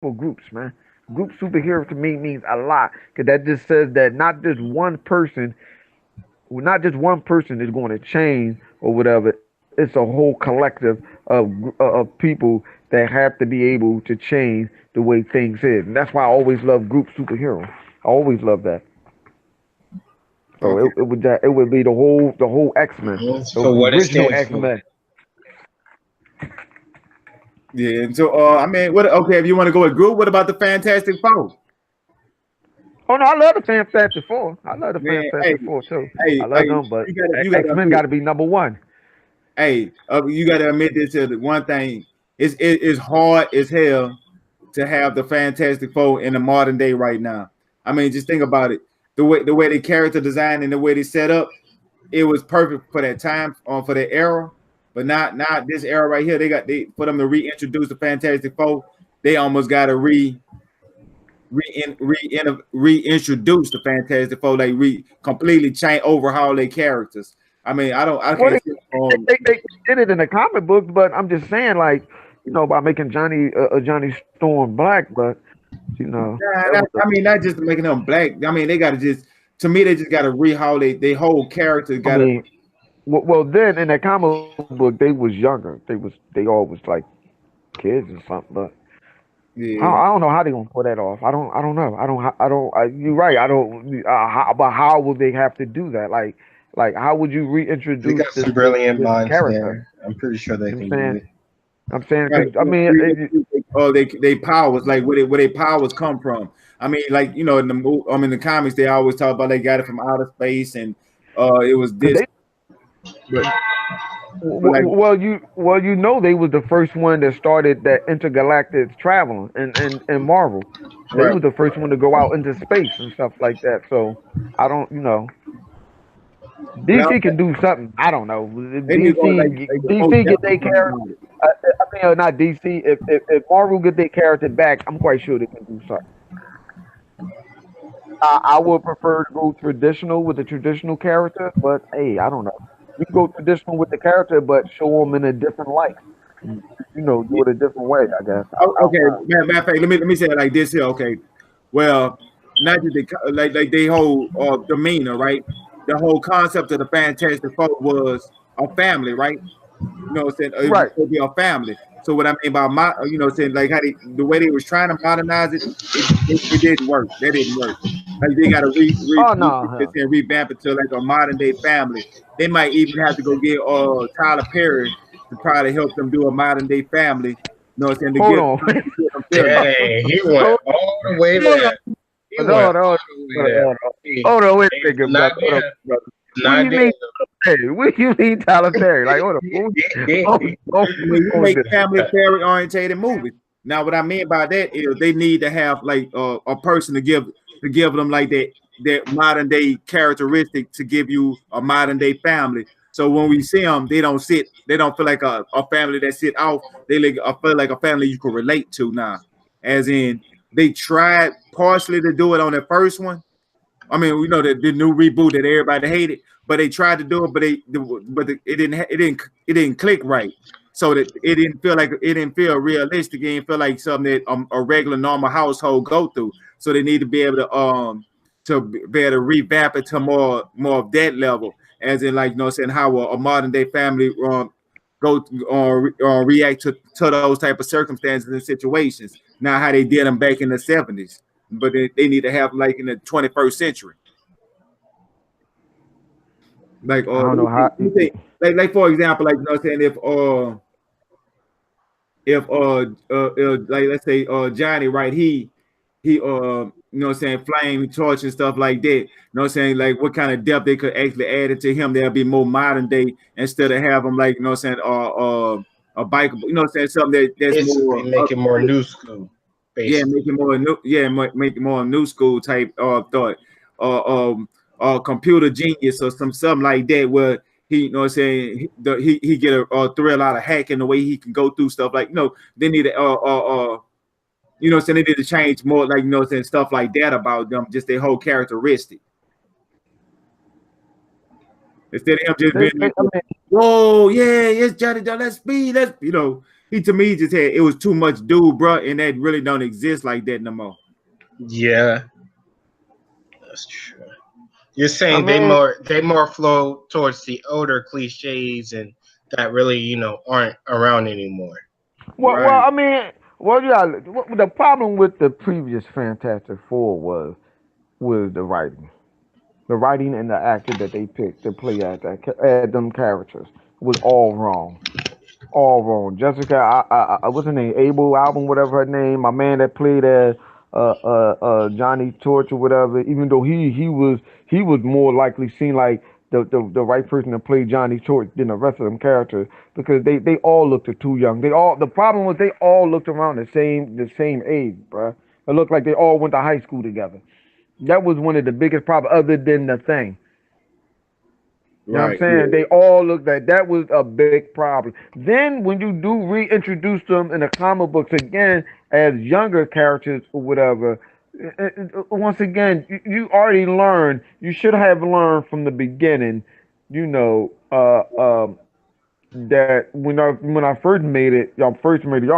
for groups, man. Group superhero to me means a lot because that just says that not just one person is going to change or whatever. It's a whole collective of people that have to be able to change the way things is, and that's why I always love group superhero. I always love that. So Okay. it would be the whole X Men, the For what it original stands X for. Men. Yeah. And so, I mean, what? Okay, if you want to go with group, what about the Fantastic Four? Oh no, I love the Fantastic Four. I love the Man, hey, Fantastic Four too. I hey, love them, but you X gotta Men got admit, to be number one. hey, you gotta admit this to the one thing. It's hard as hell to have the Fantastic Four in the modern day right now. I mean, just think about it. The way they character design and the way they set up, it was perfect for that time, for that era. But not this era right here. They for them to reintroduce the Fantastic Four, they almost got to reintroduce the Fantastic Four, like completely change overhaul their characters. I mean, I Well, can't see they did it in the comic books, but I'm just saying, like, by making Johnny Storm black, but that was I mean, not just making them black. I mean, they got to just to me, they just got to rehaul they whole character. I Got to mean, well, then in that comic book, they was younger. They all was like kids or something, but I yeah. don't know how they gonna pull that off. I don't know. You're right. I don't. But how will they have to do that? Like how would you They reintroduce got this some this brilliant this minds character? there. I'm pretty sure they You know can what I'm do saying? it. I'm saying Right. because I mean, They powers like where they powers come from. I mean, like in the comics they always talk about they got it from outer space and it was because this, but like they was the first one that started that intergalactic traveling in Marvel. They right. was the first one to go out into space and stuff like that. So I don't, But DC can do something. I don't know. they need to go like the most DC get their definitely character. about it. I mean, not DC. If Marvel get their character back, I'm quite sure they can do something. I would prefer to go traditional with the traditional character, but hey, I don't know. You can go traditional with the character, but show them in a different light. Do it a different way. I guess. Okay, matter of fact, let me say it like this here. Okay, well, not just like they whole demeanor, right? The whole concept of the Fantastic Four was a family, right? What I'm saying? It was Right. supposed to be a family. So what I mean by saying like how the way they was trying to modernize it, it didn't work. That didn't work. Like they got to Oh no, hell. revamp it to like a modern day family. They might even have to go get Tyler Perry to try to help them do a modern day family. What I'm saying to Hold get on. them feeling. Dang, he went hold, all the way hold on. there. He Hold went on. all the way there. He Hold on. Wait a gave second, an brother. Hold on, idea. brother. An What do you idea. mean Tyler Perry? What do you mean Tyler Perry? Like, hold on. I mean, you Hold make this. family family orientated movies. Now, what I mean by that is they need to have like a person to give them like that modern day characteristic to give you a modern day family. So when we see them, they don't feel like a family that sit off. Feel like a family you can relate to now. As in, they tried partially to do it on the first one. I mean, we know the new reboot that everybody hated, but they tried to do it, it didn't click right. So that it didn't feel realistic. It didn't feel like something that a regular normal household go through. So they need to be able be able to revamp it to more of that level, as in like saying how a modern day family go react to those type of circumstances and situations. Now how they did them back in the 70s, but they need to have like in the 21st century. Like I don't know how. let me say, like for example, like saying if like let's say Johnny, right, he saying flame torch and stuff like that, saying, like what kind of depth they could actually add it to him, there'll be more modern day instead of have him like saying a bike, saying something that's Basically, more make up it to more date. new school. Yeah, Basically, make it more new. Yeah, make it more new school type thought, uh, um, computer genius or something like that. Where he, he get a thrill out of hacking the way he can go through stuff. Like they need to they need to change more like saying stuff like that about them, just their whole characteristic instead of him just being like, I mean, whoa, yeah, yes, Johnny, let's be, let's he to me just had it was too much dude, bro, and that really don't exist like that no more. Yeah, that's true. You're I saying mean, they more flow towards the older cliches and that really aren't around anymore. Right. I mean, well, yeah. The problem with the previous Fantastic Four was the writing and the actor that they picked to play at them characters was all wrong. All wrong. Jessica, what's her name? Abel album, whatever her name. My man that played as Johnny Torch or whatever. Even though he was more likely seen like the right person to play Johnny Torch than the rest of them characters because they all looked too young. The problem was they all looked around the same age, bruh. It looked like they all went to high school together. That was one of the biggest problems, other than the thing. You know what I'm Right. saying? They all look like that was a big problem. Then when you do reintroduce them in the comic books again as younger characters or whatever, once again, you already learned. You should have learned from the beginning. You know, that when I first made it, y'all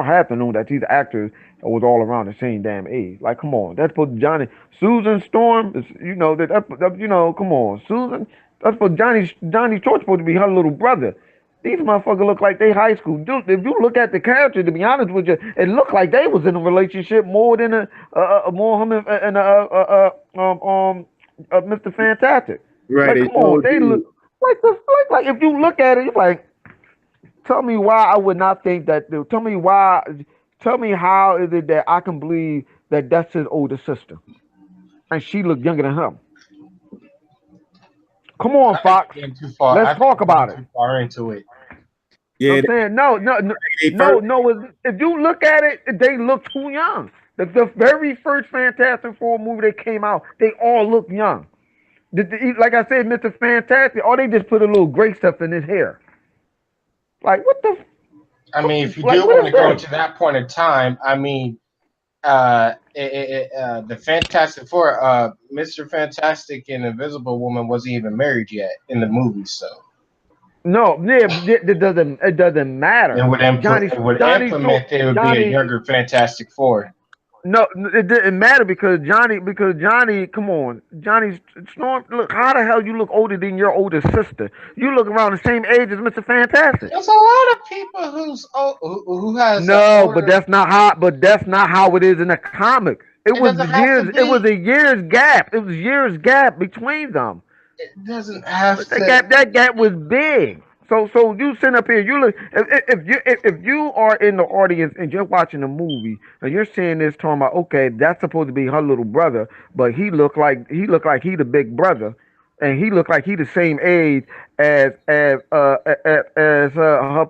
have to know that these actors was all around the same damn age. Like, come on, that's for Johnny, Susan Storm. Come on, Susan. That's for Johnny Torch supposed to be her little brother. These motherfuckers look like they high school. Dude, if you look at the character, to be honest with you, it looked like they was in a relationship more than more him and Mr. Fantastic. Right. Like, They come on, told they look you. like if you look at it, it's like tell me why I would not think that. Tell me why. Tell me how is it that I can believe that that's his older sister and she looked younger than him? Come on, I think Fox. you're getting too far. Let's I think talk you're getting about it. too far into it. Yeah, I'm saying no, no, no, they no, first. no. If you look at it, they look too young. The very first Fantastic Four movie that came out, they all look young. Like I said, Mr. Fantastic, or they just put a little gray stuff in his hair. Like what the? I mean, if you Like do what want is to go this? to that point in time, I mean, the Fantastic Four, Mr. Fantastic and Invisible Woman wasn't even married yet in the movie, so No, yeah, it doesn't it matter. would Johnny it would Johnny implement there would be a Johnny younger Fantastic Four. no, it didn't matter because Johnny, come on, Johnny Storm. Look, how the hell you look older than your older sister? You look around the same age as Mr. Fantastic. There's a lot of people who has an No, but older. that's not how. But that's not how it is in the comics. It It was doesn't have to years. It was be. a year's gap. It was years gap between them. It doesn't have But that to. gap was big. So you sit up here, you look if you are in the audience and you're watching a movie and you're seeing this talking about okay, that's supposed to be her little brother, but he the big brother, and he looked like he the same age as her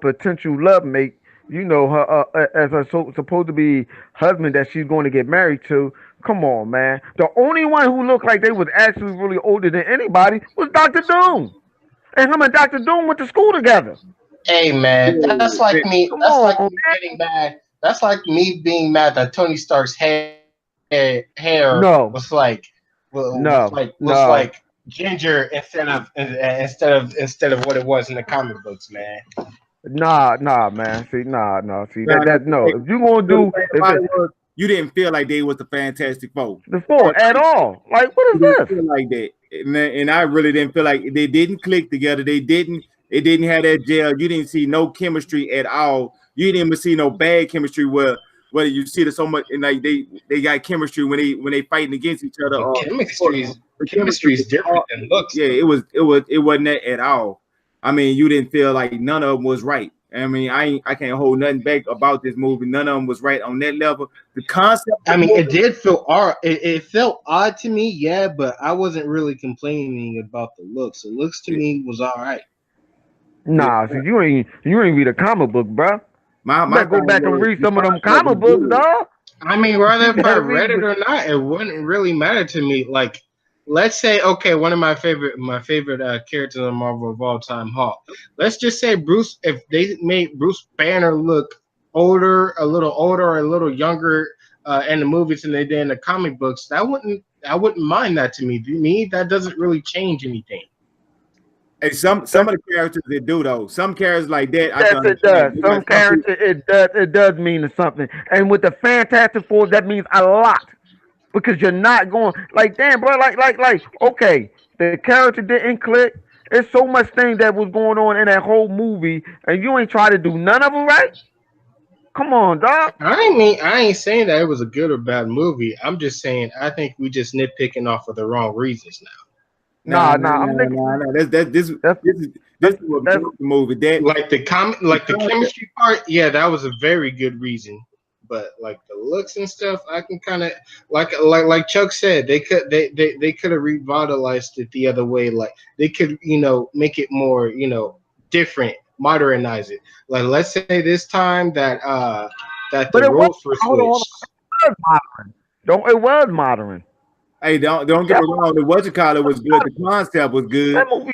potential love mate. You know her as her supposed to be husband that she's going to get married to. Come on, man. The only one who looked like they was actually really older than anybody was Doctor Doom. And him and Dr. Doom went to school together. Hey man, that's like Yeah, me. Come That's on, like me man. getting mad. That's like me being mad that Tony Stark's hair No, was like no, was no, like ginger instead of what it was in the comic books, man. nah, man. See, nah. See, nah, that no. If you gonna the do thing if about it it was you didn't feel like they was the Fantastic Four. the four at all, like what You is didn't this? feel like that, and I really didn't feel like they didn't click together. They didn't. It didn't have that gel. You didn't see no chemistry at all. You didn't even see no bad chemistry where you see it so much and like they got chemistry when they fighting against each other. The Or the chemistry is was different than looks. yeah, it wasn't that at all. I mean, you didn't feel like none of them was right. I mean, I can't hold nothing back about this movie. None of them was right on that level. The concept I of the mean, it movie, did feel odd. It felt odd to me, yeah, but I wasn't really complaining about the looks. The looks to me was all right. yeah, Nah, see, you ain't read a comic book, bro. You my better go thing back and was read the some of them concept was comic books, good. dog. I mean, whether You if I better read read. it or not, it wouldn't really matter to me. Like, let's say, okay, one of my favorite characters in Marvel of all time, Hulk. Let's just say Bruce. If they made Bruce Banner look a little older, or a little younger in the movies than they did in the comic books, I wouldn't mind that. To me, that doesn't really change anything. Hey, some of the characters they do though. Some characters like that, I Yes, can it does. understand. You Some got some people, character, it does mean something. And with the Fantastic Four, that means a lot because you're not going like, damn, bro, like, okay, the character didn't click. There's so much thing that was going on in that whole movie, and you ain't try to do none of them right. Come on, dog. I ain't saying that it was a good or bad movie. I'm just saying I think we just nitpicking off for the wrong reasons now. Nah. I'm thinking nah. that's This is what that's makes the movie. That Like the chemistry part, yeah, that was a very good reason. But like the looks and stuff, I can kind of like Chuck said, they could have revitalized it the other way. Like they could make it more different, modernize it. Like let's say this time that but the it was roles were hold on, switched. it was modern. Don't it was modern. hey, don't get That me wrong. The what you call it was good. The concept was good. that movie,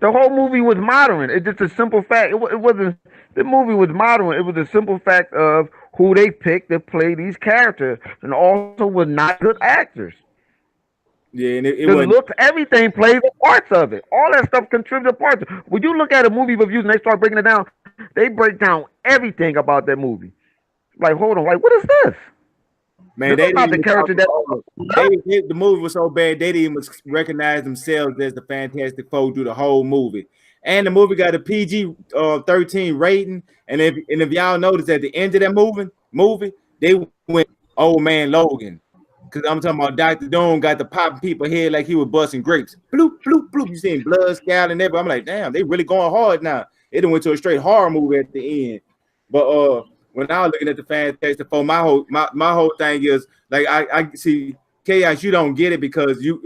the whole movie was modern. It's just a simple fact. It wasn't. The movie was modern. It was a simple fact of who they picked to play these characters, and also were not good actors. Yeah, and it The wasn't. looks, everything plays a parts of it. All that stuff contributes parts. When you look at a movie reviews and they start breaking it down, they break down everything about that movie. Like, hold on, like, what is this? Man, This they is not didn't the even talk character that. about the movie was so bad they didn't even recognize themselves as the Fantastic Four through the whole movie. And the movie got a PG 13 rating. And if y'all notice at the end of that movie, they went old man Logan. Cause I'm talking about Dr. Doom got the popping people head like he was busting grapes. Bloop, bloop, bloop. You seen blood scouting and everything. I'm like, damn, they really going hard now. It done went to a straight horror movie at the end. But when I was looking at the Fantastic Four, my whole thing is like I see Chaos. You don't get it because you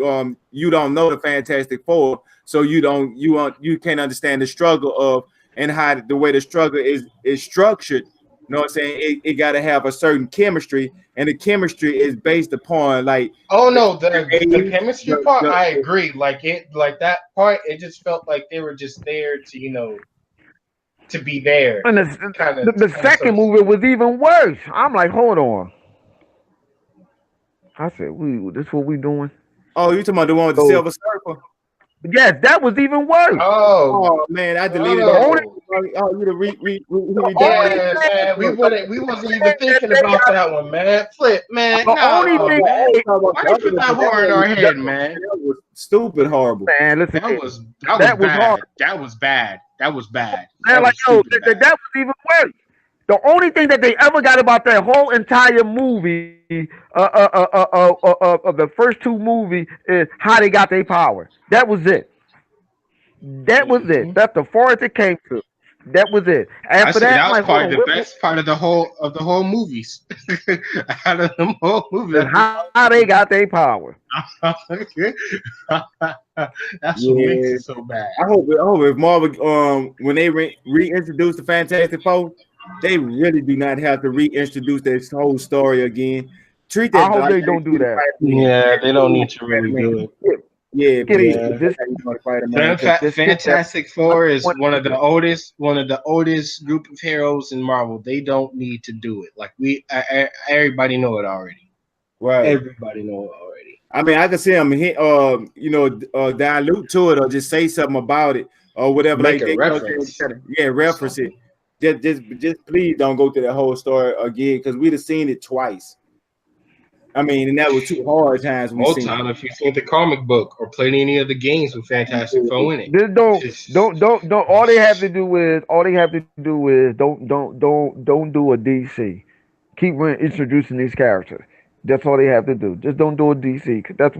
don't know the Fantastic Four, so you can't understand the struggle of and how the way the struggle is structured. You know what I'm saying? It got to have a certain chemistry, and the chemistry is based upon like. Oh no, the chemistry the, part, the, I agree. Like that part, it just felt like they were just there to be there. And the second movie was even worse. I'm like, hold on. I said, this what we doing? Oh, you talking about the one with the So silver surfer? yes, that was even worse. Oh, Oh man, I deleted The that. only, Oh, you the the only yeah, thing, man. We wasn't even that thinking they about got, that one, man. Flip, man. the only No, thing, man. hey, Why you put that horror in our head, man? That was stupid horrible. man, listen, That was was hard. bad. That was bad. That was bad. Man, That like, was yo, stupid bad. that was even worse. The only thing that they ever got about that whole entire movie, of the first two movies, is how they got their power. That was it. That was it. That's the farthest it came to. That was it. I After say that, that I'm was like, hold probably on, the best part of the whole movies. Out of the whole movie, how they got their power. that's what makes Yeah, it so bad. I hope if Marvel when they reintroduce the Fantastic Four, they really do not have to reintroduce this whole story again. Treat I that hope like they don't do that. Yeah, they don't need to really do it. Yeah, Get please. it. Yeah. Fantastic Four is one of the oldest group of heroes in Marvel. They don't need to do it. Like everybody know it already. Right. Everybody know it already. I mean, I can see them hit, dilute to it or just say something about it or whatever. Make like a they, reference. Reference it. Just please don't go through the whole story again because we'd have seen it twice. I mean, and that was 2 hard times we Most seen. time, if you've seen the comic book or played any of the games with Fantastic Four in it, Just don't. All they have to do is don't do a DC. Keep introducing these characters. That's all they have to do. Just don't do a DC. 'Cause that's